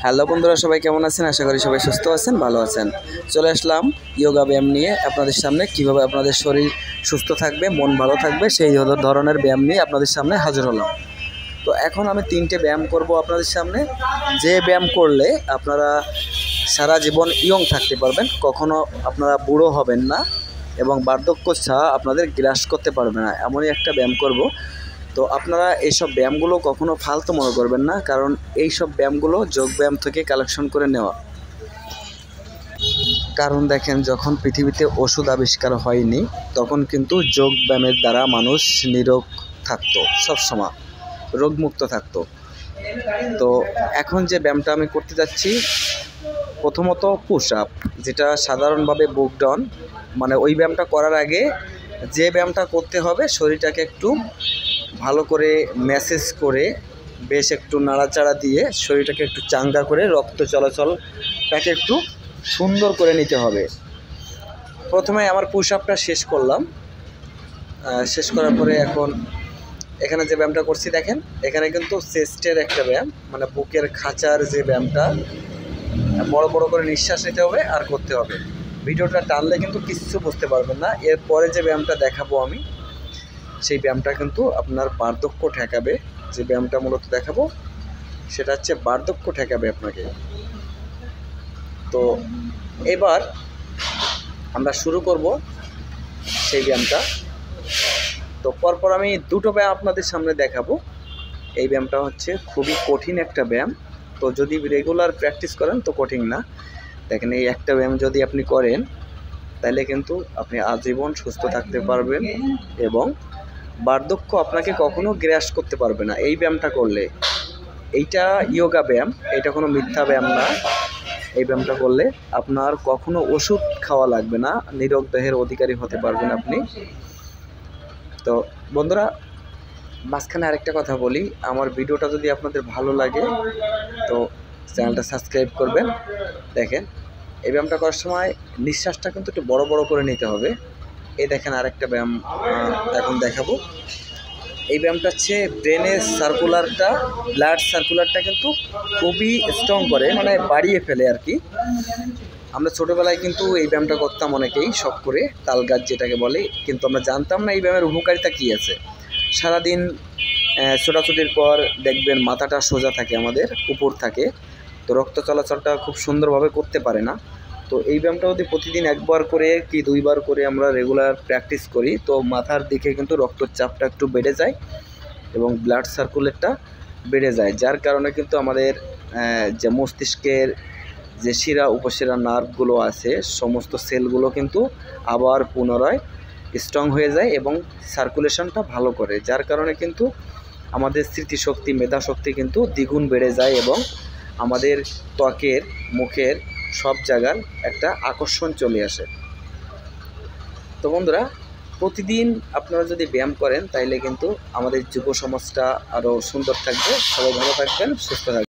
Hello বন্ধুরা, সবাই কেমন আছেন? আশা করি সবাই সুস্থ আছেন, ভালো আছেন। চলে আসলাম যোগা ব্যায়াম নিয়ে আপনাদের সামনে। কিভাবে আপনাদের শরীর সুস্থ থাকবে, মন ভালো থাকবে, সেই ধরনের ব্যায়াম নিয়ে আপনাদের সামনে হাজির হলাম। তো এখন আমি 3টে ব্যায়াম করব আপনাদের সামনে, যে ব্যায়াম করলে আপনারা সারা জীবন ইয়ং থাকতে পারবেন, কখনো আপনারা বুড়ো হবেন না এবং বার্ধক্য ছাড়া আপনাদের গ্রাস করতে পারবে না, এমনই একটা ব্যায়াম করব। তো আপনারা এইসব ব্যায়ামগুলো কখনো ফালতু মনে করবেন না, কারণ এই সব ব্যায়ামগুলো যোগব্যায়াম থেকে কালেকশন করে নেওয়া। কারণ দেখেন, যখন পৃথিবীতে ওষুধ আবিষ্কার হয়নি তখন কিন্তু যোগব্যায়ামের দ্বারা মানুষ নিরোগ থাকতো, সবসময় রোগমুক্ত থাকতো। তো এখন যে ব্যায়ামটা আমি করতে যাচ্ছি, প্রথমত পুশ আপ, যেটা সাধারণভাবে বুক ডাউন, মানে ওই ব্যায়ামটা করার আগে যে ব্যায়ামটা করতে হবে, শরীরটাকে একটু ভালো করে ম্যাসেজ করে, বেশ একটু নাড়াচাড়া দিয়ে শরীরটাকে একটু চাঙ্গা করে রক্ত চলাচলটাকে একটু সুন্দর করে নিতে হবে। প্রথমে আমার পুশ আপটা শেষ করলাম, শেষ করার পরে এখন এখানে যে ব্যায়ামটা করছি দেখেন, এখানে কিন্তু চেস্টের একটা ব্যায়াম, মানে বুকের খাঁচার যে ব্যায়ামটা, বড় বড় করে নিঃশ্বাস নিতে হবে আর করতে হবে। ভিডিওটা টানলে কিন্তু কিচ্ছু বুঝতে পারবেন না। এরপরে যে ব্যায়ামটা দেখাবো আমি, সেই ব্যায়ামটা কিন্তু আপনার বার্ধক্য ঠেকাবে। যে ব্যায়ামটা মূলত দেখাবো সেটা হচ্ছে বার্ধক্য ঠেকাবে আপনাকে। তো এবার আমরা শুরু করব সেই ব্যায়ামটা। তো পরপর আমি দুটো ব্যায়াম আপনাদের সামনে দেখাবো। এই ব্যায়ামটা হচ্ছে খুবই কঠিন একটা ব্যায়াম, তো যদি রেগুলার প্র্যাকটিস করেন তো কঠিন না। দেখেন, এই একটা ব্যায়াম যদি আপনি করেন তাহলে কিন্তু আপনি আজীবন সুস্থ থাকতে পারবেন এবং বার্ধক্য আপনাকে কখনো গ্রাস করতে পারবে না এই ব্যায়ামটা করলে। এইটা ইয়োগা ব্যায়াম, এটা কোনো মিথ্যা ব্যায়াম না। এই ব্যায়ামটা করলে আপনার কখনো ওষুধ খাওয়া লাগবে না, নিরোগ দেহের অধিকারী হতে পারবেন আপনি। তো বন্ধুরা, মাঝখানে আরেকটা কথা বলি, আমার ভিডিওটা যদি আপনাদের ভালো লাগে তো চ্যানেলটা সাবস্ক্রাইব করবেন। দেখেন, এই ব্যায়ামটা করার সময় নিঃশ্বাসটা কিন্তু একটু বড় বড় করে নিতে হবে। এই দেখেন আরেকটা ব্যায়াম এখন দেখাবো। এই ব্যায়ামটা হচ্ছে ব্রেনের ব্লাড সার্কুলারটা কিন্তু খুবই স্ট্রং করে, মানে বাড়িয়ে ফেলে আর কি। আমরা ছোটোবেলায় কিন্তু এই ব্যায়ামটা করতাম অনেকেই শখ করে, তাল গাছ যেটাকে বলে, কিন্তু আমরা জানতাম না এই ব্যায়ামের উপকারিতা কী আছে। সারাদিন ছোটাছুটির পর দেখবেন মাথাটা সোজা থাকে, আমাদের উপর থাকে, তো রক্ত চলাচলটা খুব সুন্দরভাবে করতে পারে না। তো এই ব্যায়ামটা যদি প্রতিদিন একবার করে কি দুইবার করে আমরা রেগুলার প্র্যাকটিস করি, তো মাথার দিকে কিন্তু রক্তচাপটা একটু বেড়ে যায় এবং ব্লাড সার্কুলেটটা বেড়ে যায়, যার কারণে কিন্তু আমাদের যে মস্তিষ্কের যে শিরা উপশিরা নার্ভগুলো আছে, সমস্ত সেলগুলো কিন্তু আবার পুনরায় স্ট্রং হয়ে যায় এবং সার্কুলেশনটা ভালো করে, যার কারণে কিন্তু আমাদের স্মৃতিশক্তি, মেধাশক্তি কিন্তু দ্বিগুণ বেড়ে যায় এবং আমাদের ত্বকের, মুখের সব জায়গার একটা আকর্ষণ চলে আসে। তো বন্ধুরা, প্রতিদিন আপনারা যদি ব্যায়াম করেন তাইলে কিন্তু আমাদের যুব সমাজটা আরও সুন্দর থাকবে। সবাই ভালো থাকবেন, সুস্থ থাকবেন।